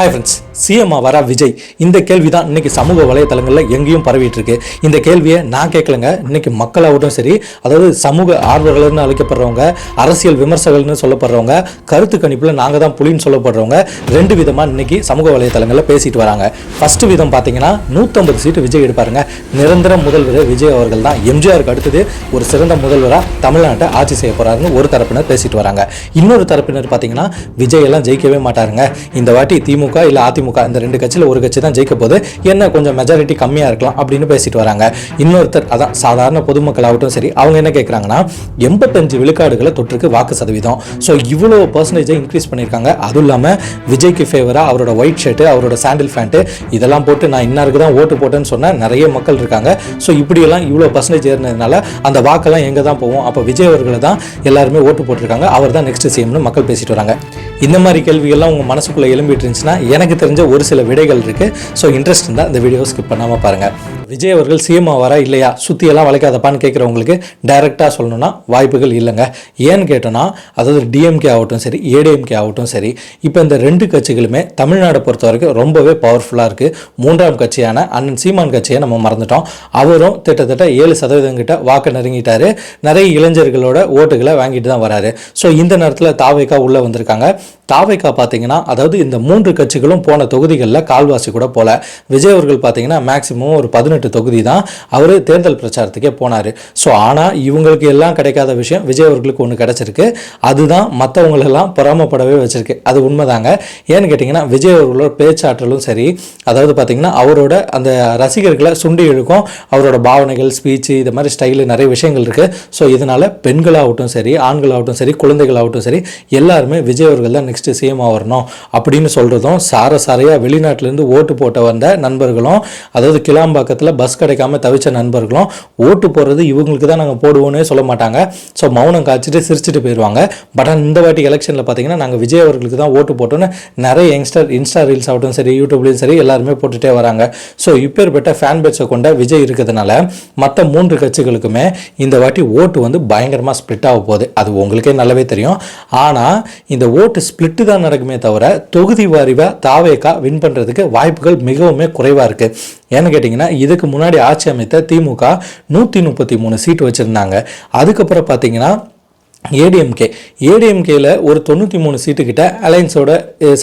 Hi friends, CM ஆவாரா விஜய்? இந்த கேள்வி தான் இன்னைக்கு சமூக வலைதளங்களில் எங்கேயும் பரவிட்டு இருக்கு. இந்த கேள்வியை நான் கேட்கலங்க. இன்னைக்கு மக்களாகட்டும் சரி, அதாவது சமூக ஆர்வலர்னு அழைக்கப்படுறவங்க, அரசியல் விமர்சகர்கள்னு சொல்லப்படுறவங்க, கருத்து கணிப்பில் நாங்கள் தான் புலின்னு சொல்லப்படுறவங்க, ரெண்டு விதமாக இன்னைக்கு சமூக வலைதளங்களில் பேசிட்டு வராங்க. ஃபர்ஸ்ட் விதம் பார்த்தீங்கன்னா 150 சீட்டு விஜய் எடுப்பாருங்க. நிரந்தர முதல்வர் விஜய் அவர்கள் தான் எம்ஜிஆருக்கு அடுத்தது ஒரு சிறந்த முதல்வராக தமிழ்நாட்டை ஆட்சி செய்ய போறாருன்னு ஒரு தரப்பினர் பேசிட்டு வராங்க. இன்னொரு தரப்பினர் பார்த்தீங்கன்னா விஜய் எல்லாம் ஜெயிக்கவே மாட்டாருங்க, இந்த வாட்டி திமுக இல்ல அதிமுக இந்த ரெண்டு கட்சியில ஒரு கட்சி தான் ஜெயிக்க போது, என்ன கொஞ்சம் மெஜாரிட்டி கம்மியா இருக்கலாம் அப்படின்னு பேசிட்டு வராங்க. இன்னொருத்தர் அதான் சாதாரண பொதுமக்கள் ஆகட்டும் சரி, அவங்க என்ன கேட்கறாங்கன்னா 85 விழுக்காடுகளை தொற்றுக்கு வாக்கு சதவீதம். ஸோ இவ்வளோ பர்சன்டேஜை இன்க்ரீஸ் பண்ணியிருக்காங்க. அதுவும் இல்லாமல் விஜய்க்கு ஃபேவரா அவரோட ஒயிட் ஷர்ட்டு, அவரோட சாண்டில் பேண்ட்டு இதெல்லாம் போட்டு நான் இன்னாருக்கு தான் ஓட்டு போட்டேன்னு சொன்ன நிறைய மக்கள் இருக்காங்க. ஸோ இப்படியெல்லாம் இவ்வளோ பர்சன்டேஜ் ஏறினதுனால அந்த வாக்கெல்லாம் எங்கே தான் போவோம், அப்போ விஜய் அவர்களை தான் எல்லாருமே ஓட்டு போட்டிருக்காங்க, அவர் தான் நெக்ஸ்ட் சிஎம்னு மக்கள் பேசிட்டு வராங்க. இந்த மாதிரி கேள்விகள்லாம் உங்கள் மனசுக்குள்ளே எழும்பிட்டு இருந்துச்சுன்னா எனக்கு தெரிஞ்ச ஒரு சில விடைகள் இருக்குது. ஸோ இன்ட்ரெஸ்ட் இருந்தால் இந்த வீடியோ ஸ்கிப் பண்ணாமல் பாருங்கள். விஜய் அவர்கள் சிஎம் ஆவாரா இல்லையா, சுற்றியெல்லாம் வளைக்காதப்பான்னு கேட்குறவங்களுக்கு டைரெக்டாக சொல்லணும்னா வாய்ப்புகள் இல்லைங்க. ஏன்னு கேட்டோன்னா, அதாவது டிஎம்கே ஆகட்டும் சரி, ஏடிஎம்கே ஆகட்டும் சரி, இப்போ இந்த ரெண்டு கட்சிகளுமே தமிழ்நாடை பொறுத்த வரைக்கும் ரொம்பவே பவர்ஃபுல்லாக இருக்குது. மூன்றாம் கட்சியான அண்ணன் சீமான் கட்சியை நம்ம மறந்துட்டோம். அவரும் கிட்டத்தட்ட 7% கிட்ட வாக்கு நெருங்கிட்டாரு. நிறைய இளைஞர்களோட ஓட்டுகளை வாங்கிட்டு தான் வராரு. ஸோ இந்த நேரத்தில் தாவேகா உள்ளே வந்திருக்காங்க. தாவேகா பார்த்தீங்கன்னா, அதாவது இந்த மூன்று கட்சிகளும் போன தொகுதிகளில் கால்வாசி கூட போல. விஜய் அவர்கள் பார்த்தீங்கன்னா மேக்சிமம் ஒரு 18 தொகுதி தான் அவர் தேர்தல் பிரச்சாரத்துக்கே போனார். ஸோ ஆனால் இவங்களுக்கு எல்லாம் கிடைக்காத விஷயம் விஜய் அவர்களுக்கு ஒன்று கிடைச்சிருக்கு. அதுதான் மற்றவங்களெல்லாம் பொறாமப்படவே வச்சிருக்கு. அது உண்மைதாங்க. ஏன்னு கேட்டிங்கன்னா, விஜய் அவர்களோட பேச்சாற்றலும் சரி, அதாவது பார்த்தீங்கன்னா அவரோட அந்த ரசிகர்களை சுண்டி இழுக்கும் அவரோட பாவனைகள், ஸ்பீச்சு, இது மாதிரி ஸ்டைலு நிறைய விஷயங்கள் இருக்குது. ஸோ இதனால் பெண்களாகட்டும் சரி, ஆண்களாகட்டும் சரி, குழந்தைகளாகட்டும் சரி, எல்லாருமே விஜய் அவர்கள் தான் நெக்ஸ்ட் சிஎம் வரணும் அப்படின்னு சொல்கிறதும், சாரையாக வெளிநாட்டிலேருந்து ஓட்டு போட்ட வந்த நண்பர்களும், அதாவது கிளாம்பாக்கத்தில் பஸ் கிடைக்காம தவிச்ச நண்பர்களும் ஓட்டு போடுறது இவங்களுக்கு தான் நாங்கள் போடுவோன்னே சொல்ல மாட்டாங்க. ஸோ மௌனம் காய்ச்சிட்டு சிரிச்சுட்டு போயிடுவாங்க. பட் இந்த வாட்டி எலெக்ஷனில் பார்த்தீங்கன்னா நாங்கள் விஜய் அவர்களுக்கு தான் ஓட்டு போட்டோன்னு நிறைய யங்ஸ்டர் இன்ஸ்டா ரீல்ஸ் ஆகட்டும் சரி, யூடியூப்லையும் சரி, எல்லாருமே போட்டுகிட்டே வராங்க. ஸோ இப்பேற்பட்ட ஃபேன் பேட்சை கொண்ட விஜய் இருக்கிறதுனால மற்ற மூன்று கட்சிகளுக்குமே இந்த வாட்டி ஓட்டு வந்து பயங்கரமாக ஸ்ப்ளிட் ஆக போகுது. அது உங்களுக்கே நல்லாவே தெரியும். ஆனால் இந்த ஓட்டு ஸ்ப்ளிட்டு தான் நடக்குமே தவிர தொகுதி வாரிவாக தாவேகா வின் பண்ணுறதுக்கு வாய்ப்புகள் மிகவும் குறைவாக இருக்குது. ஏன்னு கேட்டிங்கன்னா, இதுக்கு முன்னாடி ஆட்சி அமைத்த திமுக 133 சீட்டு வச்சுருந்தாங்க. அதுக்கப்புறம் பார்த்தீங்கன்னா ஏடிஎம்கேல ஒரு 93 சீட்டு கிட்ட அலையன்ஸோட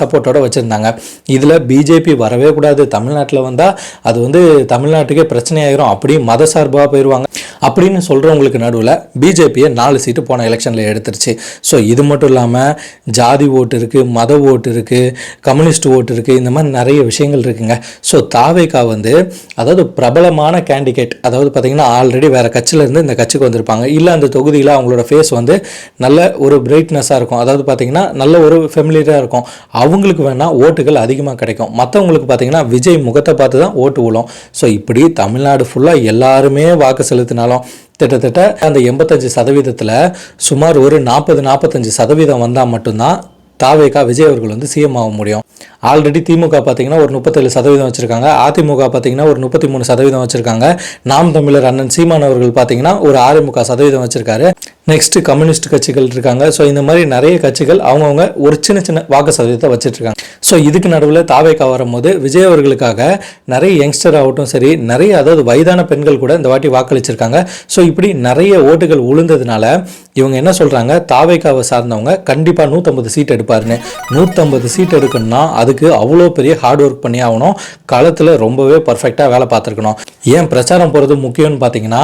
சப்போர்ட்டோட வச்சுருந்தாங்க. இதில் பிஜேபி வரவே கூடாது, தமிழ்நாட்டில் வந்தால் அது வந்து தமிழ்நாட்டுக்கே பிரச்சனையாயிரும், அப்படியே மத சார்பாக போயிடுவாங்க அப்படின்னு சொல்கிறவங்களுக்கு நடுவில் பிஜேபியை 4 சீட்டு போன எலெக்ஷனில் எடுத்துருச்சு. ஸோ இது மட்டும் இல்லாமல் ஜாதி ஓட்டு இருக்குது, மத ஓட்டு இருக்குது, கம்யூனிஸ்ட் ஓட்டு இருக்குது, இந்த மாதிரி நிறைய விஷயங்கள் இருக்குங்க. ஸோ தாவேகா வந்து அதாவது பிரபலமான கேண்டிடேட், அதாவது பார்த்திங்கன்னா ஆல்ரெடி வேறு கட்சியிலேருந்து இந்த கட்சிக்கு வந்திருப்பாங்க, இல்லை அந்த தொகுதியில் அவங்களோட ஃபேஸ் வந்து நல்ல ஒரு பிரைட்னஸாக இருக்கும், அதாவது பார்த்திங்கன்னா நல்ல ஒரு ஃபெமிலியராக இருக்கும், அவங்களுக்கு வேணால் ஓட்டுகள் அதிகமாக கிடைக்கும். மற்றவங்களுக்கு பார்த்திங்கன்னா விஜய் முகத்தை பார்த்து தான் ஓட்டு விழும். ஸோ இப்படி தமிழ்நாடு ஃபுல்லாக எல்லாருமே வாக்கு செலுத்தினாலும் கிட்டத்தட்ட அந்த 85% சுமார் ஒரு 40-45% வந்தால் மட்டும்தான் தாவேகா விஜய் அவர்கள் வந்து சிஎம் ஆக முடியும். ஆல்ரெடி திமுக பார்த்தீங்கன்னா ஒரு 37% வச்சுருக்காங்க, அதிமுக பார்த்தீங்கன்னா ஒரு 33% வச்சுருக்காங்க, நாம் தமிழர் அண்ணன் சீமான் அவர்கள் பார்த்தீங்கன்னா ஒரு 6.25% வச்சுருக்காரு. நெக்ஸ்ட்டு கம்யூனிஸ்ட் கட்சிகள் இருக்காங்க. ஸோ இந்த மாதிரி நிறைய கட்சிகள் அவங்கவுங்க ஒரு சின்ன வாக்கு சதவீதத்தை வச்சுட்ருக்காங்க. ஸோ இதுக்கு நடுவில் தாவேகா வரும்போது விஜய் அவர்களுக்காக நிறைய யங்ஸ்டர் ஆகட்டும் சரி, நிறைய அதாவது வயதான பெண்கள் கூட இந்த வாட்டி வாக்களிச்சிருக்காங்க. ஸோ இப்படி நிறைய ஓட்டுகள் உளுந்ததுனால இவங்க என்ன சொல்கிறாங்க, தாவேகாவை சார்ந்தவங்க கண்டிப்பாக 150 சீட் எடுப்பாருன்னு. 150 சீட் எடுக்கணும்னா அதுக்கு அவ்வளோ பெரிய ஹார்ட் ஒர்க் பண்ணி ஆகணும், களத்தில் ரொம்பவே பர்ஃபெக்டாக வேலை பார்த்துருக்கணும். ஏன் பிரச்சாரம் போகிறது முக்கியம்னு பார்த்தீங்கன்னா,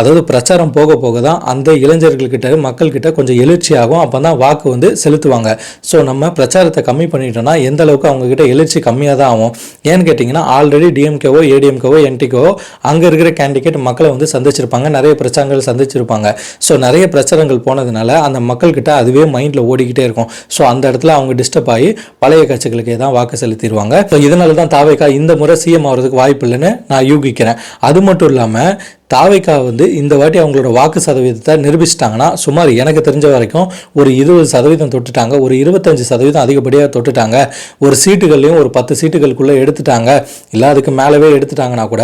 அதாவது பிரச்சாரம் போக போக தான் அந்த இளைஞர்கள்கிட்ட மக்கள்கிட்ட கொஞ்சம் எழுச்சியாகும், அப்போ தான் வாக்கு வந்து செலுத்துவாங்க. ஸோ நம்ம பிரச்சாரத்தை கம்மி பண்ணிட்டோம்னா எந்த அளவுக்கு அவங்கக்கிட்ட எழுச்சி கம்மியாக தான் ஆகும். ஏன்னு கேட்டிங்கன்னா, ஆல்ரெடி டிஎம்கேவோ ஏடிஎம்கேவோ என்டிகேவோ அங்கே இருக்கிற கேண்டிடேட் மக்களை வந்து சந்திச்சிருப்பாங்க, நிறைய பிரச்சாரங்கள் சந்திச்சிருப்பாங்க. ஸோ நிறைய பிரச்சாரங்கள் போனதுனால அந்த மக்கள்கிட்ட அதுவே மைண்டில் ஓடிக்கிட்டே இருக்கும். ஸோ அந்த இடத்துல அவங்க டிஸ்டர்ப் ஆகி பழைய கட்சிகளுக்கே தான் வாக்கு செலுத்திடுவாங்க. ஸோ இதனால தான் தாவேகா இந்த முறை சிஎம் ஆகிறதுக்கு வாய்ப்பு இல்லைன்னு நான் யூகிக்கிறேன். அது மட்டும் இல்லாமல் தாவேகா வந்து இந்த வாட்டி அவங்களோட வாக்கு சதவீதத்தை நிரூபிச்சிட்டாங்கன்னா சுமார் எனக்கு தெரிஞ்ச வரைக்கும் ஒரு 20% தொட்டுட்டாங்க, ஒரு 25% அதிகப்படியாக தொட்டுட்டாங்க, ஒரு சீட்டுகள்லையும் ஒரு 10 சீட்டுகளுக்குள்ளே எடுத்துட்டாங்க, இல்லை அதுக்கு மேலவே எடுத்துட்டாங்கன்னா கூட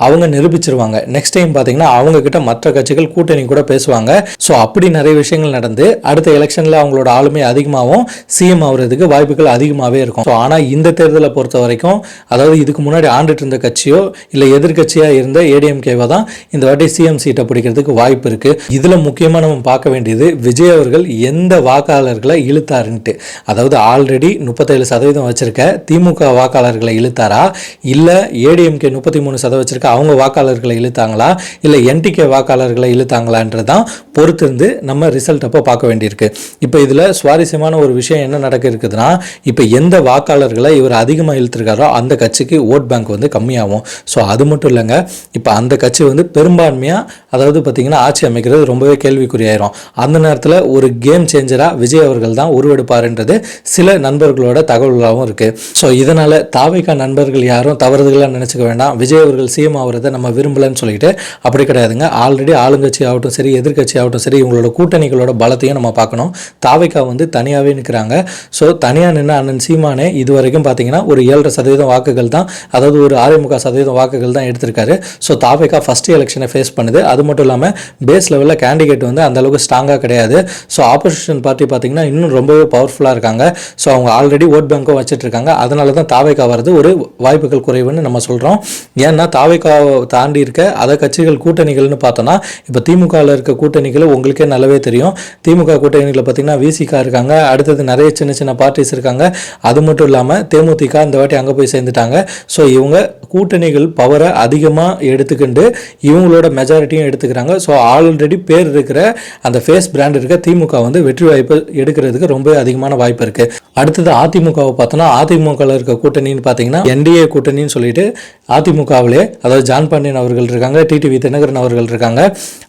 அவங்க நிரூபிச்சிருவாங்க. நெக்ஸ்ட் டைம் பார்த்தீங்கன்னா அவங்க கிட்ட மற்ற கட்சிகள் கூட்டணி கூட பேசுவாங்க. ஸோ அப்படி நிறைய விஷயங்கள் நடந்து அடுத்த எலெக்ஷனில் அவங்களோட ஆளுமை அதிகமாகவும் சிஎம் ஆகுறதுக்கு வாய்ப்புகள் அதிகமாகவே இருக்கும். ஸோ ஆனால் இந்த தேர்தலை பொறுத்த வரைக்கும், அதாவது இதுக்கு முன்னாடி ஆண்டுட்டு இருந்த கட்சியோ இல்லை எதிர்கட்சியாக இருந்த ஏடிஎம்கேவோ தான் இந்த வாட்டி சிஎம் சீட்டை பிடிக்கிறதுக்கு வாய்ப்பு இருக்கு. இதுல முக்கியமா நம்ம பார்க்க வேண்டியது விஜய் அவர்கள் எந்த வாக்காளர்களை இழுத்தாருன்ட்டு. அதாவது ஆல்ரெடி 37% வச்சிருக்க திமுக வாக்காளர்களை இழுத்தாரா, இல்ல ஏடிஎம்கே 33% வச்சிருக்க அவங்க வாக்காளர்களை இழுத்தாங்களா, இல்ல என்டிகே வாக்காளர்களை இழுத்தாங்களான்றதான் பொறுத்து இருந்து நம்ம ரிசல்ட் அப்போ பார்க்க வேண்டியிருக்கு. இப்போ இதுல சுவாரஸ்யமான ஒரு விஷயம் என்ன நடக்க இருக்குதுன்னா, இப்போ எந்த வாக்காளர்களை இவர் அதிகமாக இழுத்துருக்காரோ அந்த கட்சிக்கு ஓட் பேங்க் வந்து கம்மியாகும். ஸோ அது மட்டும் இல்லைங்க, இப்போ அந்த கட்சி வந்து பெரும்பான்மையாக, அதாவது பார்த்தீங்கன்னா ஆட்சி அமைக்கிறது ரொம்பவே கேள்விக்குறியாயிரும். அந்த நேரத்தில் ஒரு கேம் சேஞ்சராக விஜய் அவர்கள் தான் உருவெடுப்பாருன்றது சில நண்பர்களோட தகவல்களாகவும் இருக்குது. ஸோ இதனால் தாவேகா நண்பர்கள் யாரும் தவறுதலாக நினச்சிக்க வேண்டாம், விஜய் அவர்கள் சிஎம் ஆகிறத நம்ம விரும்பலன்னு சொல்லிட்டு. அப்படி கிடையாதுங்க. ஆல்ரெடி ஆளுங்கட்சி ஆகட்டும் சரி, எதிர்கட்சி ஆகட்டும் சரி, இவங்களோட கூட்டணிகளோட பலத்தையும் நம்ம பார்க்கணும். தாவேகா வந்து தனியாகவே நிற்கிறாங்க. ஸோ தனியாக நின்று அண்ணன் சீமானே இது வரைக்கும் பார்த்தீங்கன்னா ஒரு 7.5% வாக்குகள் தான், அதாவது ஒரு 6.25% வாக்குகள் தான் எடுத்திருக்காரு. ஸோ தாவேகா ஃபர்ஸ்ட் எலெக்ஷனை ஃபேஸ் பண்ணுது. அது மட்டும் இல்லாமல் பேஸ் லெவலில் கேண்டிடேட் வந்து அந்த அளவுக்கு ஸ்ட்ராங்காக கிடையாது. ஸோ ஆப்போசிஷன் பார்ட்டி பார்த்தீங்கன்னா இன்னும் ரொம்பவே பவர்ஃபுல்லாக இருக்காங்க. ஸோ அவங்க ஆல்ரெடி ஓட் பேங்க்கும் வச்சுட்டு இருக்காங்க. அதனால தான் தாவேகா வரது ஒரு வாய்ப்புகள் குறைவுன்னு நம்ம சொல்கிறோம். ஏன்னா தாவேகாவை தாண்டி இருக்க அதை கட்சிகள் கூட்டணிகள்னு பார்த்தோன்னா, இப்போ திமுகவில் இருக்க கூட்டணிகள் உங்களுக்கே நல்லாவே தெரியும். திமுக கூட்டணிகளில் பார்த்தீங்கன்னா விசிகா இருக்காங்க, அடுத்தது நிறைய சின்ன சின்ன பார்ட்டிஸ் இருக்காங்க. அது மட்டும் இல்லாமல் தேமுதிக இந்த வாட்டி அங்கே போய் சேர்ந்துட்டாங்க. ஸோ இவங்க கூட்டணிகள் பவரை அதிகமாக எடுத்துக்கிண்டு இவங்களோட மெஜாரிட்டியும் எடுத்துக்கிறாங்க. ஸோ ஆல்ரெடி பேர் இருக்கிற அந்த ஃபேஸ் பிராண்ட் இருக்க திமுக வந்து வெற்றி வாய்ப்பு எடுக்கிறதுக்கு ரொம்ப அதிகமான வாய்ப்பு இருக்கு. அடுத்தது அதிமுகவை பார்த்தோன்னா, அதிமுகவில் இருக்க கூட்டணின்னு பார்த்தீங்கன்னா என்டிஏ கூட்டணின்னு சொல்லிட்டு அதிமுகவிலே, அதாவது ஜான் பாண்டியன் அவர்கள் இருக்காங்க, டிடிவி தினகரன் அவர்கள் இருக்காங்க,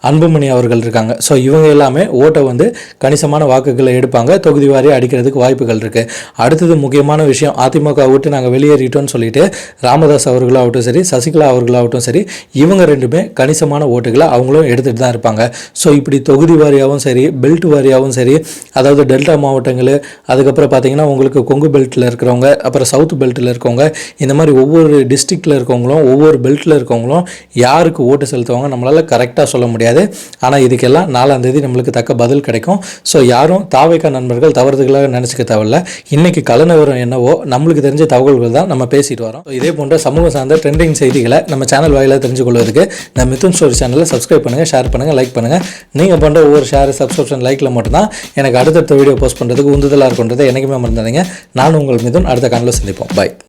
அன்புமணி அவர்கள் இருக்காங்க. ஸோ இவங்க எல்லாமே ஓட்டை வந்து கணிசமான வாக்குகளை எடுப்பாங்க, தொகுதி வாரியாக அடிக்கிறதுக்கு வாய்ப்புகள் இருக்கு. அடுத்தது முக்கியமான விஷயம், அதிமுக விட்டு நாங்கள் வெளியேறிட்டோம்னு சொல்லிட்டு ராமதாஸ் அவர்களாகட்டும் சரி, சசிகலா அவர்களாகட்டும் சரி, இவங்க ரெண்டுமே கணிசமான ஓட்டுகளை அவங்களும் எடுத்துகிட்டு தான் இருப்பாங்க. ஸோ இப்படி தொகுதி வாரியாகவும் சரி, பெல்ட் வாரியாகவும் சரி, அதாவது டெல்டா மாவட்டங்கள், அதுக்கப்புறம் பார்த்தீங்கன்னா உங்களுக்கு கொங்கு பெல்ட்டில் இருக்கிறவங்க, அப்புறம் சவுத் பெல்ட்டில் இருக்கவங்க, இந்த மாதிரி ஒவ்வொரு டிஸ்ட்ரிக்டில் இருக்கவங்களும் ஒவ்வொரு பெல்ட்டில் இருக்கவங்களும் யாருக்கு ஓட்டு செலுத்துவாங்க நம்மளால் கரெக்டாக சொல்ல முடியாது. ஆனால் இதுக்கெல்லாம் 4ஆம் தேதி நம்மளுக்கு தக்க பதில் கிடைக்கும். ஸோ யாரும் தாவேகா நண்பர்கள் தவறுதலாக நினச்சிக்க தேவையில்ல. இன்னைக்கு கலநிலவரம் என்னவோ நம்மளுக்கு தெரிஞ்ச தகவல்கள் தான் நம்ம பேசிட்டு வரோம். இதே போன்ற சமூக சார்ந்த ட்ரெண்டிங் செய்திகளை நம்ம சேனல் வாயிலாக தெரிஞ்சுக்கொள்வதற்கு நம்ம மிதுன் ஸ்டோரி சேனலை சப்ஸ்கிரைப் பண்ணுங்கள், ஷேர் பண்ணுங்கள், லைக் பண்ணுங்கள். நீங்கள் பண்ணுற ஒவ்வொரு ஷேர், சப்ஸ்கிரிப்ஷன், லைக்கில் மட்டும்தான் எனக்கு அடுத்தடுத்த வீடியோ போஸ்ட் பண்ணுறதுக்கு உந்துதலாக இருக்குன்றதை எனக்குமே மறந்துடுங்க. நான் உங்கள் மிதுன். அடுத்த காணொலியில் சந்திப்போம். பாய்.